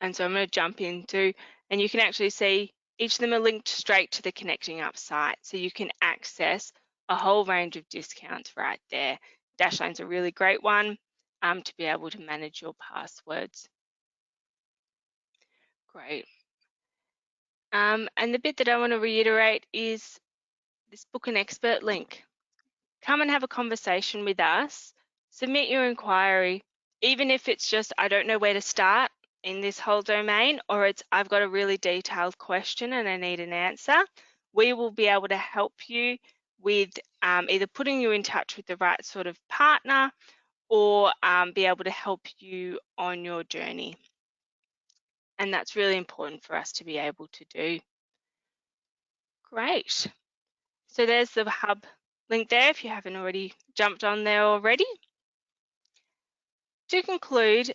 And so I'm going to jump into, and you can actually see each of them are linked straight to the Connecting Up site. So you can access a whole range of discounts right there. Dashline's a really great one to be able to manage your passwords. Great. And the bit that I want to reiterate is this Book an Expert link. Come and have a conversation with us. Submit your inquiry, even if it's just, I don't know where to start in this whole domain, or it's, I've got a really detailed question and I need an answer. We will be able to help you with either putting you in touch with the right sort of partner or be able to help you on your journey. And that's really important for us to be able to do. Great. So there's the hub link there if you haven't already jumped on there already. To conclude,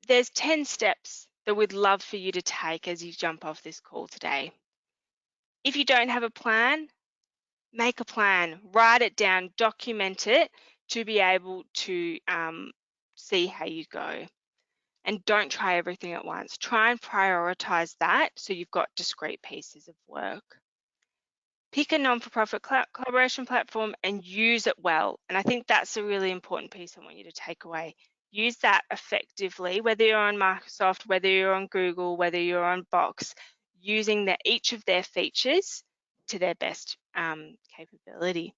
there's 10 steps that we'd love for you to take as you jump off this call today. If you don't have a plan, make a plan, write it down, document it to be able to see how you go. And don't try everything at once. Try and prioritize that so you've got discrete pieces of work. Pick a non-for-profit collaboration platform and use it well. And I think that's a really important piece I want you to take away. Use that effectively, whether you're on Microsoft, whether you're on Google, whether you're on Box, using each of their features to their best capability.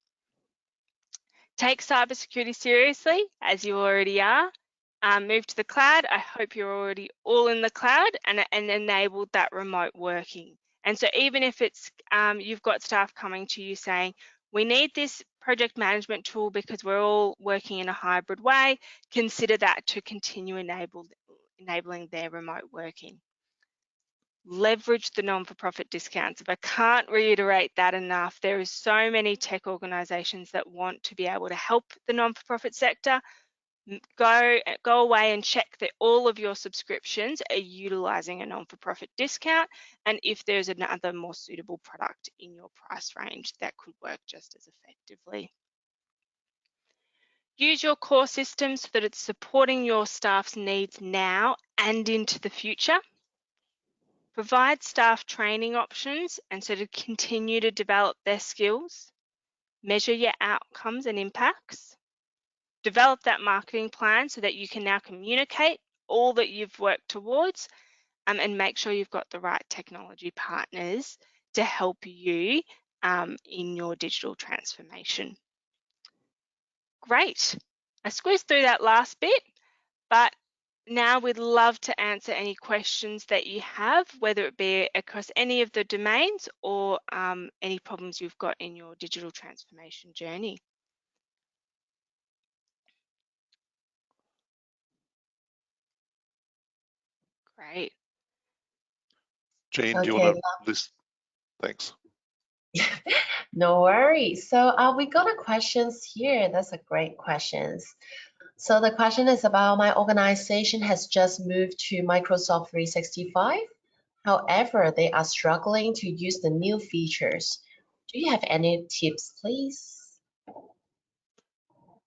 Take cybersecurity seriously, as you already are. Move to the cloud. I hope you're already all in the cloud and enabled that remote working. And so even if it's you've got staff coming to you saying, we need this project management tool because we're all working in a hybrid way, consider that to continue enabling their remote working. Leverage the non-for-profit discounts. If I can't reiterate that enough, there are so many tech organisations that want to be able to help the non-for-profit sector. Go away and check that all of your subscriptions are utilising a non-for-profit discount, and if there's another more suitable product in your price range that could work just as effectively. Use your core system so that it's supporting your staff's needs now and into the future. Provide staff training options and so to continue to develop their skills. Measure your outcomes and impacts. Develop that marketing plan so that you can now communicate all that you've worked towards and make sure you've got the right technology partners to help you in your digital transformation. Great. I squeezed through that last bit, but now we'd love to answer any questions that you have, whether it be across any of the domains or any problems you've got in your digital transformation journey. Great. Jean, do you Okay, want to list? Thanks. no worries. So we got a questions here. That's a great questions. So the question is about my organization has just moved to Microsoft 365. However, they are struggling to use the new features. Do you have any tips, please?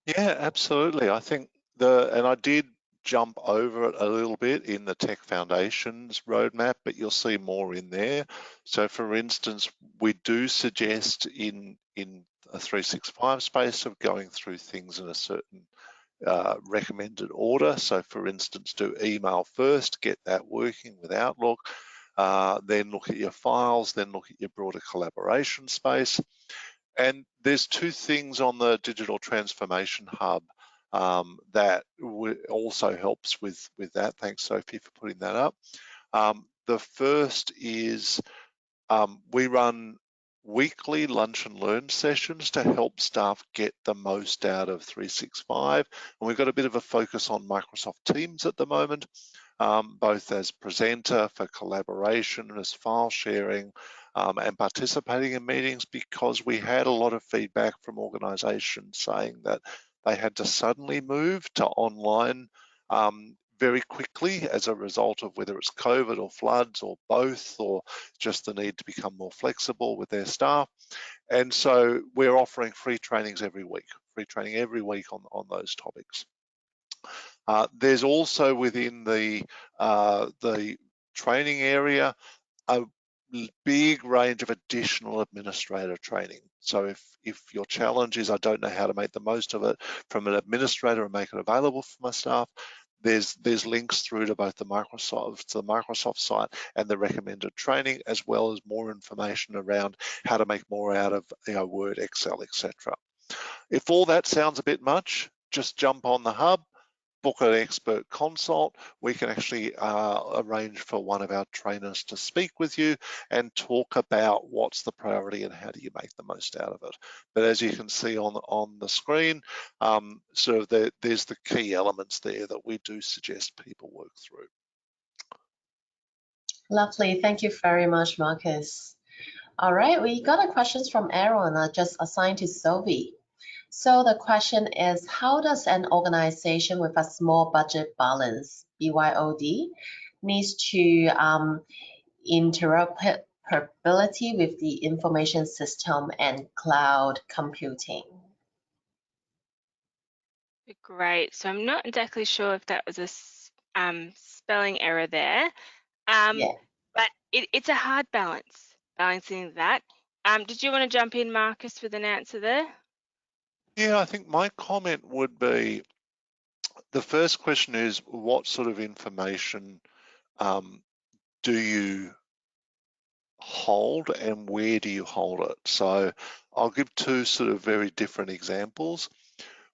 Yeah, absolutely. I think and I did jump over it a little bit in the Tech Foundations roadmap, but you'll see more in there. So for instance, we do suggest in a 365 space of going through things in a certain recommended order. So for instance, do email first, get that working with Outlook, then look at your files, then look at your broader collaboration space. And there's two things on the Digital Transformation Hub that also helps with that. Thanks, Sophie, for putting that up. The first is we run weekly lunch and learn sessions to help staff get the most out of 365. And we've got a bit of a focus on Microsoft Teams at the moment, both as presenter for collaboration, as file sharing, and participating in meetings, because we had a lot of feedback from organisations saying that they had to suddenly move to online very quickly as a result of whether it's COVID or floods or both, or just the need to become more flexible with their staff. And so we're offering free trainings every week, on those topics. There's also within the training area a big range of additional administrator training. So if your challenge is I don't know how to make the most of it from an administrator and make it available for my staff, there's links through to both the Microsoft site and the recommended training, as well as more information around how to make more out of Word, Excel, etc. If all that sounds a bit much, just jump on the hub, book an expert consult. We can actually arrange for one of our trainers to speak with you and talk about what's the priority and how do you make the most out of it. But as you can see on the screen, there's the key elements there that we do suggest people work through. Lovely. Thank you very much, Marcus. All right, we got a questions from Aaron. I just assigned to Sylvie. So the question is, how does an organization with a small budget balance, BYOD, needs to interoperability with the information system and cloud computing? Great. So I'm not exactly sure if that was a spelling error there, Yeah. but it's a hard balance, balancing that. Did you want to jump in, Marcus, with an answer there? Yeah, I think my comment would be, the first question is, what sort of information do you hold and where do you hold it? So I'll give two sort of very different examples.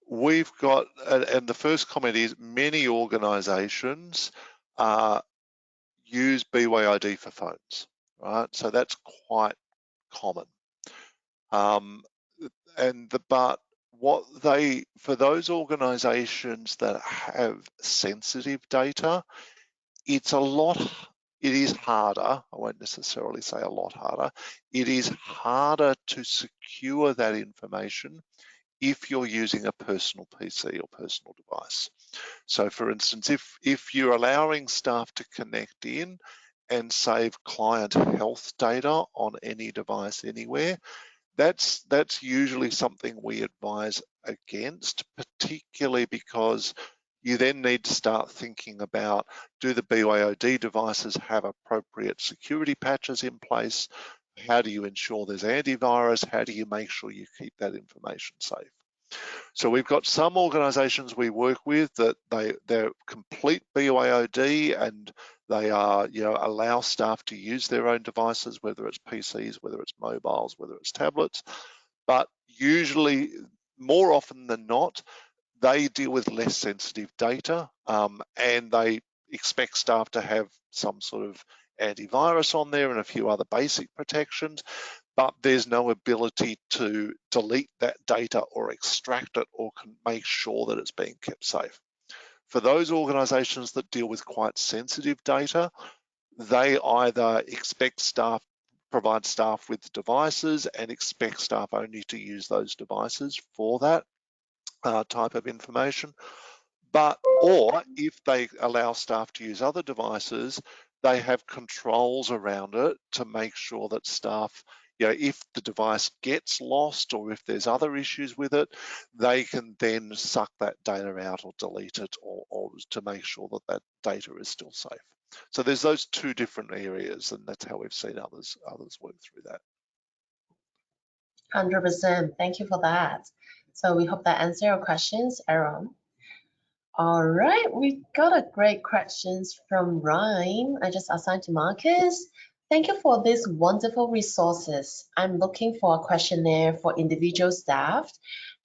We've got, and the first comment is, many organizations use BYOD for phones, right? So that's quite common. But for those organizations that have sensitive data, it is harder. I won't necessarily say a lot harder. It is harder to secure that information if you're using a personal PC or personal device. So for instance, if you're allowing staff to connect in and save client health data on any device anywhere, that's usually something we advise against, particularly because you then need to start thinking about, do the BYOD devices have appropriate security patches in place? How do you ensure there's antivirus? How do you make sure you keep that information safe? So we've got some organizations we work with that they're complete BYOD, and they are, allow staff to use their own devices, whether it's PCs, whether it's mobiles, whether it's tablets. But usually, more often than not, they deal with less sensitive data, and they expect staff to have some sort of antivirus on there and a few other basic protections, but there's no ability to delete that data or extract it or can make sure that it's being kept safe. For those organizations that deal with quite sensitive data, they either provide staff with devices and expect staff only to use those devices for that type of information. Or if they allow staff to use other devices, they have controls around it to make sure that staff, if the device gets lost or if there's other issues with it, they can then suck that data out or delete it, or to make sure that that data is still safe. So there's those two different areas, and that's how we've seen others work through that. 100%. Thank you for that. So we hope that answers your questions, Aaron. All right, we got a great questions from Ryan. I just assigned to Marcus. Thank you for these wonderful resources. I'm looking for a questionnaire for individual staff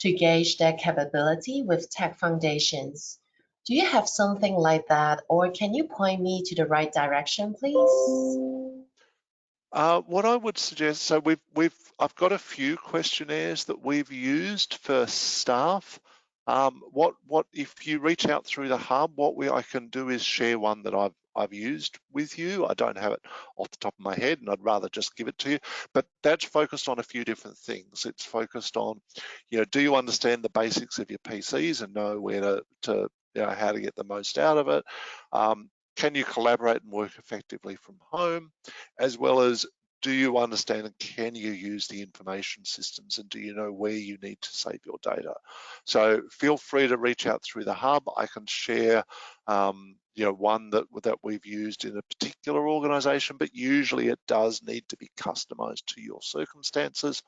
to gauge their capability with tech foundations. Do you have something like that, or can you point me to the right direction, please? What I would suggest, so I've got a few questionnaires that we've used for staff. If you reach out through the hub, I can do is share one that I've used with you. I don't have it off the top of my head, and I'd rather just give it to you. But that's focused on a few different things. It's focused on, do you understand the basics of your PCs and know where to how to get the most out of it. Can you collaborate and work effectively from home, as well as do you understand and can you use the information systems, and do you know where you need to save your data? So feel free to reach out through the hub. I can share one that we've used in a particular organization, but usually it does need to be customized to your circumstances.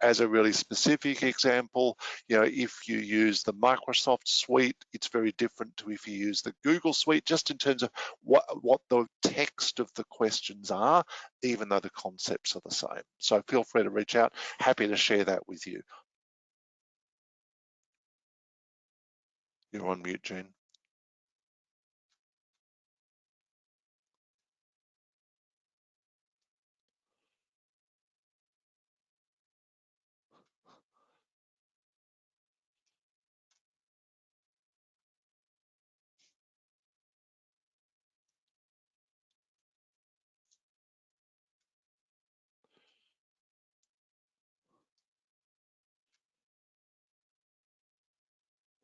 As a really specific example, if you use the Microsoft suite, it's very different to if you use the Google suite, just in terms of what the text of the questions are, even though the concepts are the same. So feel free to reach out. Happy to share that with you. You're on mute, Jean.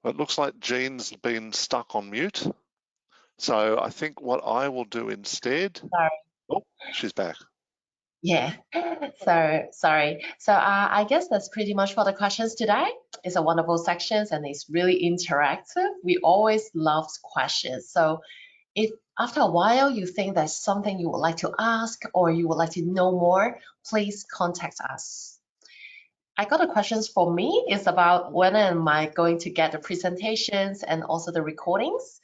It looks like Jean's been stuck on mute. So I think what I will do instead. Sorry. Oh, she's back. Yeah, so sorry. So I guess that's pretty much for the questions today. It's a wonderful section and it's really interactive. We always love questions. So if after a while you think there's something you would like to ask or you would like to know more, please contact us. I got a questions for me. It's about when am I going to get the presentations and also the recordings.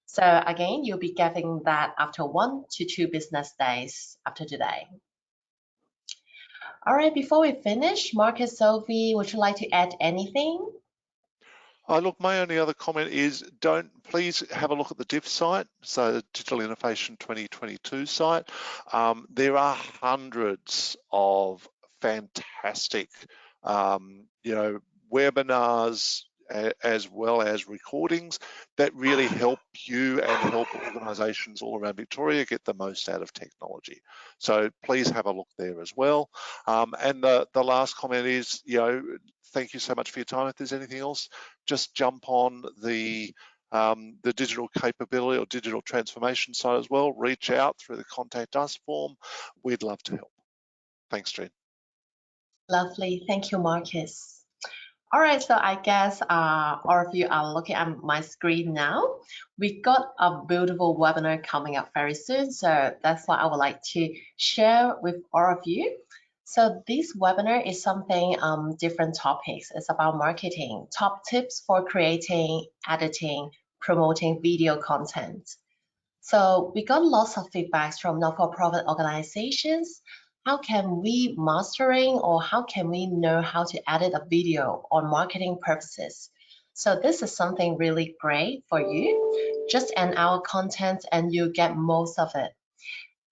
So again, you'll be getting that after 1 to 2 business days after today. All right, before we finish, Marcus, Sophie, would you like to add anything? Look, my only other comment is please have a look at the DIF site, so the Digital Innovation 2022 site. There are hundreds of fantastic, webinars as well as recordings that really help you and help organisations all around Victoria get the most out of technology. So please have a look there as well. And the last comment is, thank you so much for your time. If there's anything else, just jump on the digital capability or digital transformation side as well. Reach out through the Contact Us form. We'd love to help. Thanks, Jean. Lovely. Thank you, Marcus. All right, so I guess all of you are looking at my screen now. We got a beautiful webinar coming up very soon, so that's what I would like to share with all of you. So this webinar is something different topics. It's about marketing, top tips for creating, editing, promoting video content. So we got lots of feedbacks from not-for-profit organizations. How can we mastering or how can we know how to edit a video on marketing purposes? So this is something really great for you. Just an hour content and you get most of it.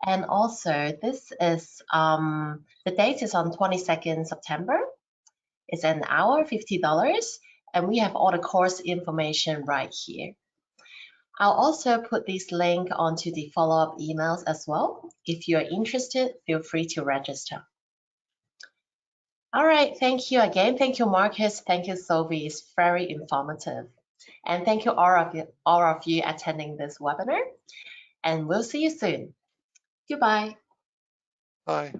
And also this is, the date is on 22nd September. It's an hour, $50. And we have all the course information right here. I'll also put this link onto the follow-up emails as well. If you're interested, feel free to register. All right, thank you again. Thank you, Marcus. Thank you, Sophie. It's very informative. And thank you all of you attending this webinar. And we'll see you soon. Goodbye. Bye.